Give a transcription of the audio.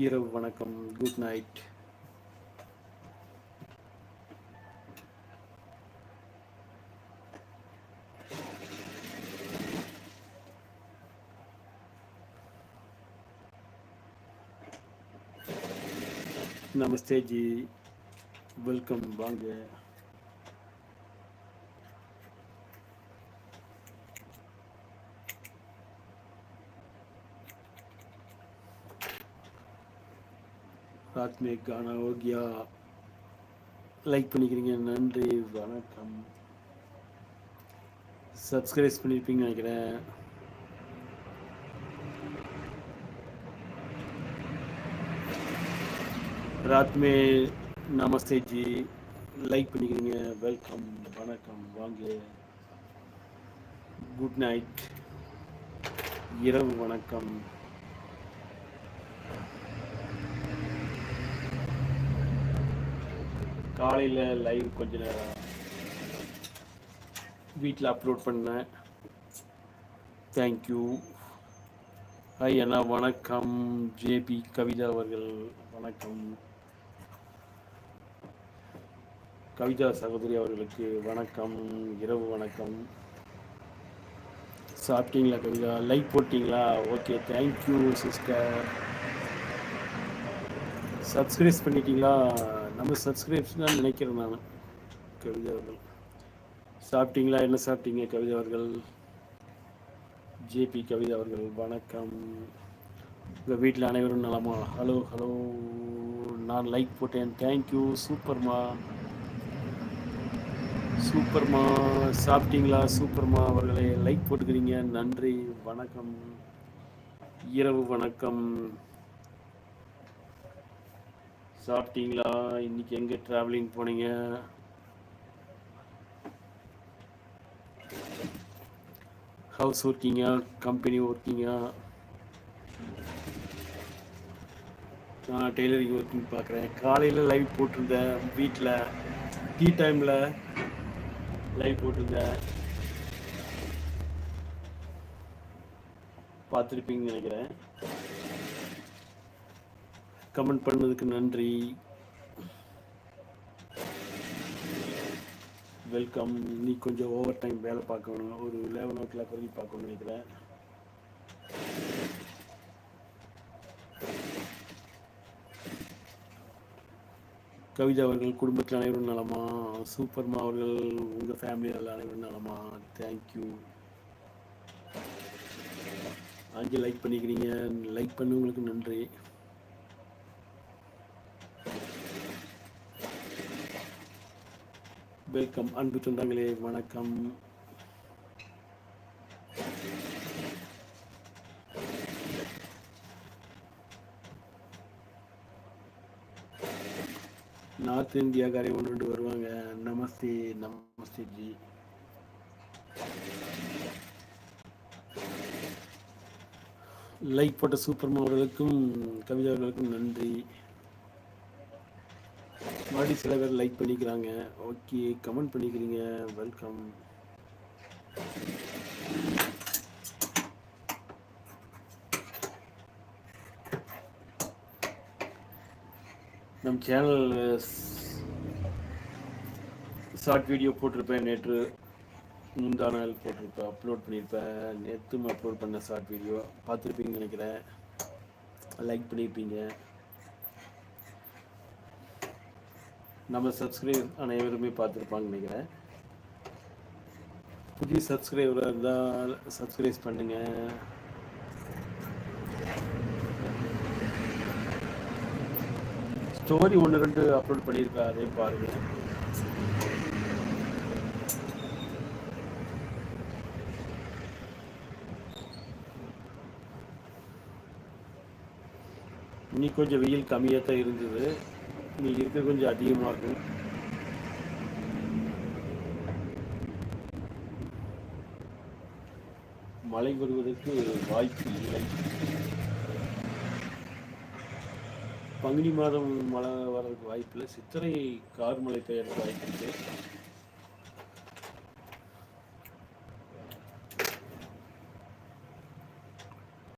இரவு வணக்கம், good night. நமஸ்தே G, welcome, வாங்க. ராத் மே கானா ஹோ கயா. லைக் பண்ணிக்கிறீங்க, நன்றி, வணக்கம். சப்ஸ்கிரைப் பண்ணியிருப்பீங்கன்னு நினைக்கிறேன். ராத் மே நமஸ்தே ஜி, லைக் பண்ணிக்கிறீங்க, வெல்கம், வணக்கம், வாங்க. குட் நைட், இரவு வணக்கம். காலையில் லைவ் கொஞ்ச நேரம் வீட்டில் அப்லோட் பண்ணேன். தேங்க்யூ. ஹாய் அண்ணா, வணக்கம். ஜேபி கவிதா அவர்கள் வணக்கம். கவிதா சகோதரி அவர்களுக்கு வணக்கம், இரவு வணக்கம். சாப்பிட்டீங்களா கவிதா? லைக் போட்டிங்களா? Okay, thank you sister. சப்ஸ்கிரைப் பண்ணிட்டீங்களா? நம்ம சப்ஸ்கிரைப்ஸ் தான் நினைக்கிறேன் நான். கவிதா அவர்கள் சாப்பிட்டீங்களா? என்ன சாப்பிட்டீங்க கவிதா அவர்கள்? ஜேபி கவிதா அவர்கள் வணக்கம். உங்கள் வீட்டில் அனைவரும் நலமா? ஹலோ ஹலோ, நான் லைக் போட்டேன், தேங்க்யூ. சூப்பர்மா, சூப்பர்மா. சாப்பிட்டீங்களா? சூப்பர்மா அவர்களே, லைக் போட்டுக்கிறீங்க, நன்றி, வணக்கம், இரவு வணக்கம். சாப்பிட்டீங்களா? இன்னைக்கு எங்கே ட்ராவலிங் போனீங்க? ஹவுஸ் ஒர்க்கிங்கா, கம்பெனி ஒர்க்கிங்கா? நான் டெய்லரிங் ஒர்க்கிங் பார்க்குறேன். காலையில் லைவ் போட்டிருந்தேன், வீட்டில் டீ டைமில் லைவ் போட்டிருந்தேன், பார்த்துருப்பீங்கன்னு நினைக்கிறேன். கமெண்ட் பண்ணதுக்கு நன்றி, வெல்கம். நீ கொஞ்சம் ஓவர் டைம் வேலை பார்க்கணும், ஒரு 11 வரைக்கும் பார்க்கணும்னு நினைக்கிறேன். கவிதா அவர்கள் குடும்பத்தில் அனைவரும் நலமா? சூப்பர்மா அவர்கள், உங்கள் ஃபேமிலியில் அனைவரும் நலமா? தேங்க்யூ. அங்கே லைக் பண்ணிக்கிறீங்க, லைக் பண்ணவங்களுக்கு நன்றி. வெல்கம் அன்பு சொந்தங்களே, வணக்கம். நார்த் இந்தியாக்காரே ஒன்று ரெண்டு வருவாங்க. நமஸ்தே, நமஸ்தே ஜி. லைக் போட்ட சூப்பர்மா அவர்களுக்கும் கவிதா அவர்களுக்கும் நன்றி. மறுபடியும் சில பேர் லைக் பண்ணிக்கிறாங்க, ஓகே, கமெண்ட் பண்ணிக்கிறீங்க, வெல்கம். நம் சேனல் ஷார்ட் வீடியோ போட்டிருப்பேன், நேற்று முந்தா நாள் போட்டிருப்பேன், அப்லோட் பண்ணியிருப்பேன். நேற்று அப்லோட் பண்ண ஷார்ட் வீடியோ பார்த்துருப்பீங்கன்னு நினைக்கிறேன், லைக் பண்ணியிருப்பீங்க. நம்ம சப்ஸ்கிரைப் அனைவருமே பார்த்துருப்பாங்கன்னு நினைக்கிறேன். புதிய சப்ஸ்கிரைபராக இருந்தால் சப்ஸ்கிரைப் பண்ணுங்க. ஸ்டோரி ஒன்று ரெண்டு அப்லோட் பண்ணியிருக்கேன், அதே பாருங்க. இன்னைக்கு கொஞ்சம் வெயில் கம்மியாக தான் இருந்தது, இன்னைக்கு இருக்க கொஞ்சம் அதிகமாக இருக்கும். மழை வருவதற்கு வாய்ப்பு இல்லை. பங்குனி மாதம் மழை வர்றதுக்கு வாய்ப்பு இல்லை. சித்திரை கார் மழை பெய்யறதுக்கு வாய்ப்பு இருக்கு.